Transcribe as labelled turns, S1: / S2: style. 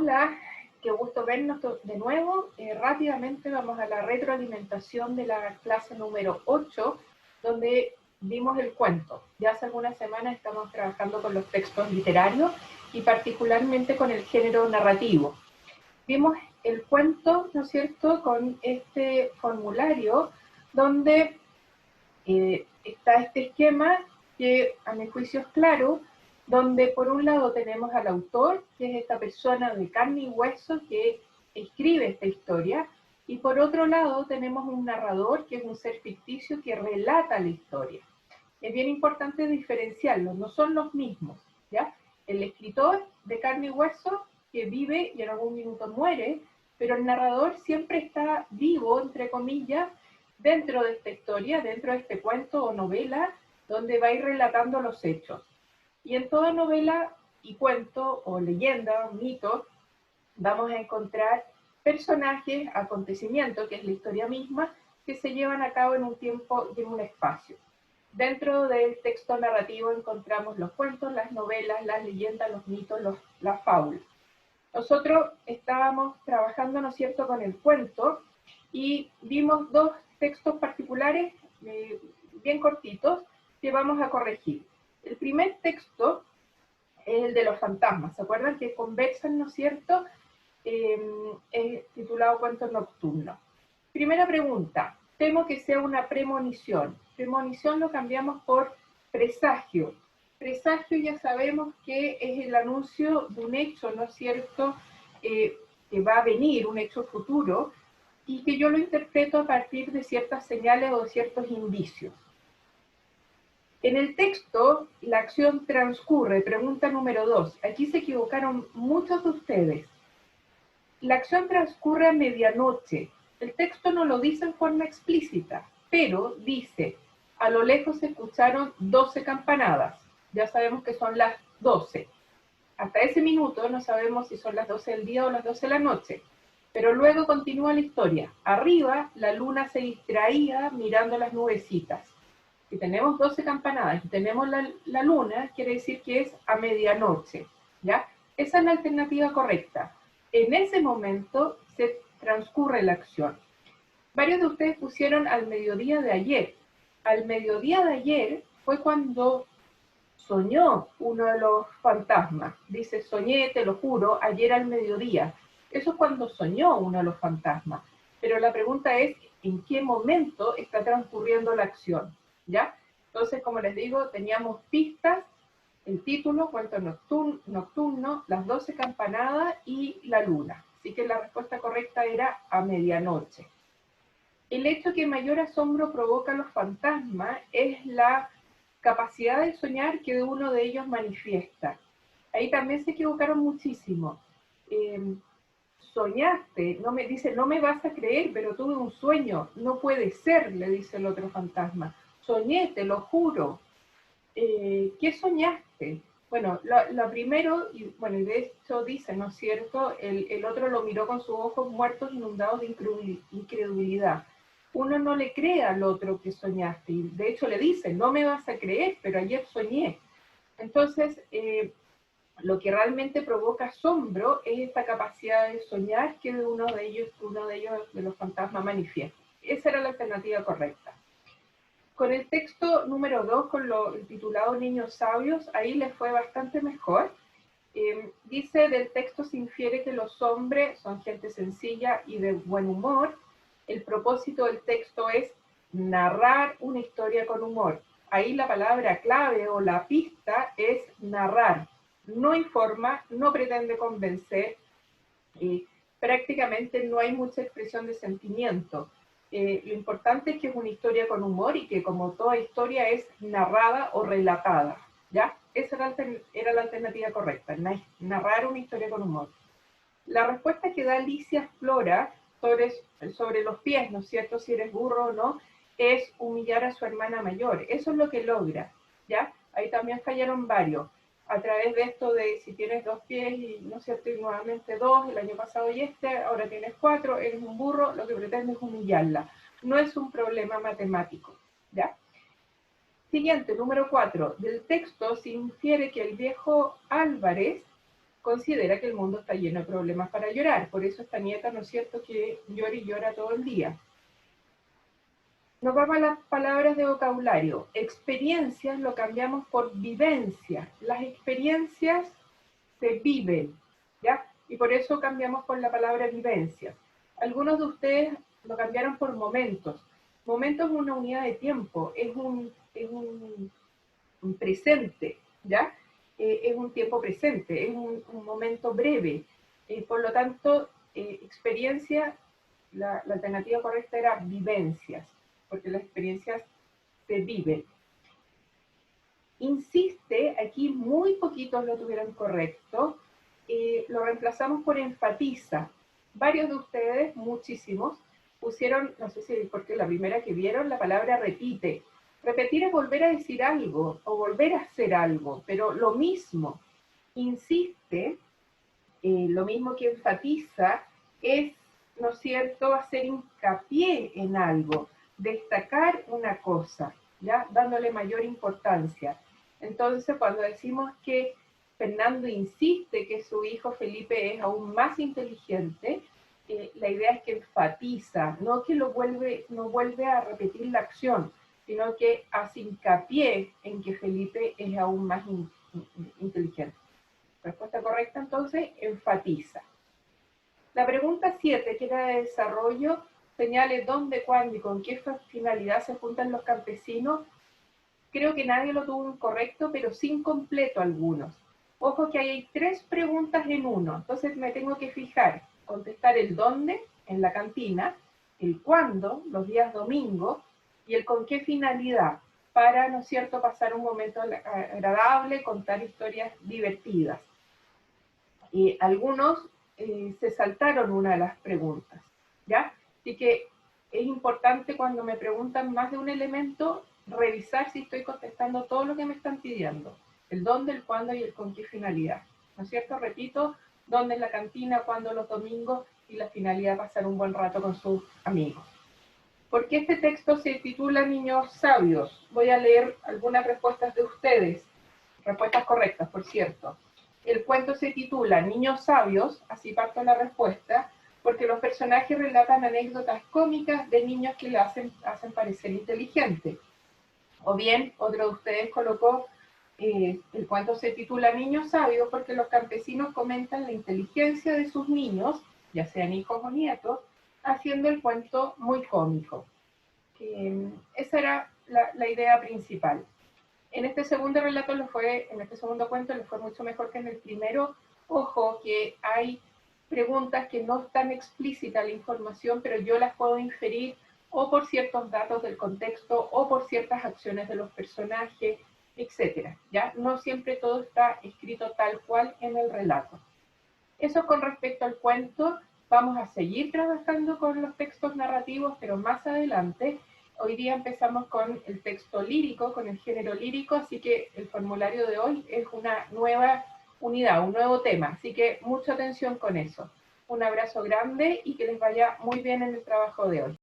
S1: Hola, qué gusto vernos de nuevo. Rápidamente vamos a la retroalimentación de la clase número 8, donde vimos el cuento. Ya hace algunas semanas estamos trabajando con los textos literarios y particularmente con el género narrativo. Vimos el cuento, ¿no es cierto?, con este formulario donde está este esquema que a mi juicio es claro, donde por un lado tenemos al autor, que es esta persona de carne y hueso que escribe esta historia, y por otro lado tenemos un narrador, que es un ser ficticio que relata la historia. Es bien importante diferenciarlos, no son los mismos, ¿ya? El escritor de carne y hueso que vive y en algún minuto muere, pero el narrador siempre está vivo, entre comillas, dentro de esta historia, dentro de este cuento o novela, donde va a ir relatando los hechos. Y en toda novela y cuento o leyenda o mito, vamos a encontrar personajes, acontecimientos, que es la historia misma, que se llevan a cabo en un tiempo y en un espacio. Dentro del texto narrativo encontramos los cuentos, las novelas, las leyendas, los mitos, las fábulas. Nosotros estábamos trabajando, ¿no es cierto?, con el cuento y vimos dos textos particulares bien cortitos que vamos a corregir. El primer texto es el de los fantasmas. ¿Se acuerdan que conversan, no es cierto? Es titulado Cuentos Nocturnos. Primera pregunta. Temo que sea una premonición. Premonición lo cambiamos por presagio. Presagio ya sabemos que es el anuncio de un hecho, ¿no es cierto?, que va a venir, un hecho futuro, y que yo lo interpreto a partir de ciertas señales o de ciertos indicios. En el texto, la acción transcurre, pregunta número 2. Aquí se equivocaron muchos de ustedes. La acción transcurre a medianoche. El texto no lo dice en forma explícita, pero dice, a lo lejos se escucharon 12 campanadas. Ya sabemos que son las 12. Hasta ese minuto no sabemos si son las 12 del día o las 12 de la noche. Pero luego continúa la historia. Arriba, la luna se distraía mirando las nubecitas. Si tenemos 12 campanadas y tenemos la luna, quiere decir que es a medianoche, ¿ya? Esa es la alternativa correcta. En ese momento se transcurre la acción. Varios de ustedes pusieron al mediodía de ayer. Al mediodía de ayer fue cuando soñó uno de los fantasmas. Dice, soñé, te lo juro, ayer al mediodía. Eso es cuando soñó uno de los fantasmas. Pero la pregunta es, ¿en qué momento está transcurriendo la acción? ¿Ya? Entonces, como les digo, teníamos pistas, el título, cuento nocturno, las 12 campanadas y la luna. Así que la respuesta correcta era a medianoche. El hecho que mayor asombro provoca a los fantasmas es la capacidad de soñar que uno de ellos manifiesta. Ahí también se equivocaron muchísimo. Soñaste, no me vas a creer, pero tuve un sueño. No puede ser, le dice el otro fantasma. Soñé, te lo juro. ¿Qué soñaste? Bueno, lo primero, y bueno, de hecho dice, ¿no es cierto? El otro lo miró con sus ojos muertos inundados de incredulidad. Uno no le cree al otro que soñaste, y de hecho le dice, no me vas a creer, pero ayer soñé. Entonces, lo que realmente provoca asombro es esta capacidad de soñar que uno de ellos, de los fantasmas, manifiesta. Esa era la alternativa correcta. Con el texto número 2, con el titulado Niños Sabios, ahí les fue bastante mejor. Dice, del texto se infiere que los hombres son gente sencilla y de buen humor. El propósito del texto es narrar una historia con humor. Ahí la palabra clave o la pista es narrar. No informa, no pretende convencer, prácticamente no hay mucha expresión de sentimiento. Lo importante es que es una historia con humor y que, como toda historia, es narrada o relatada, ¿ya? Esa era la alternativa correcta, narrar una historia con humor. La respuesta que da Alicia Flora sobre los pies, ¿no es cierto?, si eres burro o no, es humillar a su hermana mayor. Eso es lo que logra, ¿ya? Ahí también fallaron varios. A través de esto de si tienes 2 pies y, ¿no es cierto?, y nuevamente 2, el año pasado y ahora tienes 4, eres un burro, lo que pretende es humillarla. No es un problema matemático, ¿ya? Siguiente, número 4. Del texto se infiere que el viejo Álvarez considera que el mundo está lleno de problemas para llorar. Por eso esta nieta, ¿no es cierto?, que llora y llora todo el día. Nos vamos a las palabras de vocabulario. Experiencias lo cambiamos por vivencias. Las experiencias se viven, ¿ya? Y por eso cambiamos por la palabra vivencias. Algunos de ustedes lo cambiaron por momentos. Momentos es una unidad de tiempo, es un presente, ¿ya? Es un tiempo presente, es un momento breve. Por lo tanto, experiencia, la alternativa correcta era vivencias, porque las experiencias se viven. Insiste, aquí muy poquitos lo tuvieron correcto, lo reemplazamos por enfatiza. Varios de ustedes, muchísimos, pusieron, no sé si porque la primera que vieron, la palabra repite. Repetir es volver a decir algo o volver a hacer algo, pero lo mismo. Insiste, lo mismo que enfatiza, es, ¿no es cierto?, hacer hincapié en algo, destacar una cosa, ¿ya?, dándole mayor importancia. Entonces, cuando decimos que Fernando insiste que su hijo Felipe es aún más inteligente, la idea es que enfatiza, no que no vuelve a repetir la acción, sino que hace hincapié en que Felipe es aún más inteligente. Respuesta correcta, entonces, enfatiza. La pregunta 7, que era de desarrollo, señale dónde, cuándo y con qué finalidad se juntan los campesinos. Creo que nadie lo tuvo incorrecto, pero sin completo algunos. Ojo que hay 3 preguntas en uno, entonces me tengo que fijar, contestar el dónde, en la cantina, el cuándo, los días domingos, y el con qué finalidad, para, ¿no es cierto?, pasar un momento agradable, contar historias divertidas. Y algunos se saltaron una de las preguntas, ¿ya? Así que es importante cuando me preguntan más de un elemento, revisar si estoy contestando todo lo que me están pidiendo. El dónde, el cuándo y el con qué finalidad. ¿No es cierto? Repito, dónde en la cantina, cuándo los domingos y la finalidad pasar un buen rato con sus amigos. ¿Por qué este texto se titula Niños Sabios? Voy a leer algunas respuestas de ustedes. Respuestas correctas, por cierto. El cuento se titula Niños Sabios, así parto la respuesta, porque los personajes relatan anécdotas cómicas de niños que le hacen parecer inteligente. O bien, otro de ustedes colocó, el cuento se titula Niños Sabios porque los campesinos comentan la inteligencia de sus niños, ya sean hijos o nietos, haciendo el cuento muy cómico. Esa era la idea principal. En este segundo relato en este segundo cuento le fue mucho mejor que en el primero. Ojo que hay preguntas que no están explícita la información, pero yo las puedo inferir o por ciertos datos del contexto o por ciertas acciones de los personajes, etc. ¿Ya? No siempre todo está escrito tal cual en el relato. Eso con respecto al cuento. Vamos a seguir trabajando con los textos narrativos, pero más adelante. Hoy día empezamos con el texto lírico, con el género lírico, así que el formulario de hoy es una nueva unidad, un nuevo tema, así que mucha atención con eso. Un abrazo grande y que les vaya muy bien en el trabajo de hoy.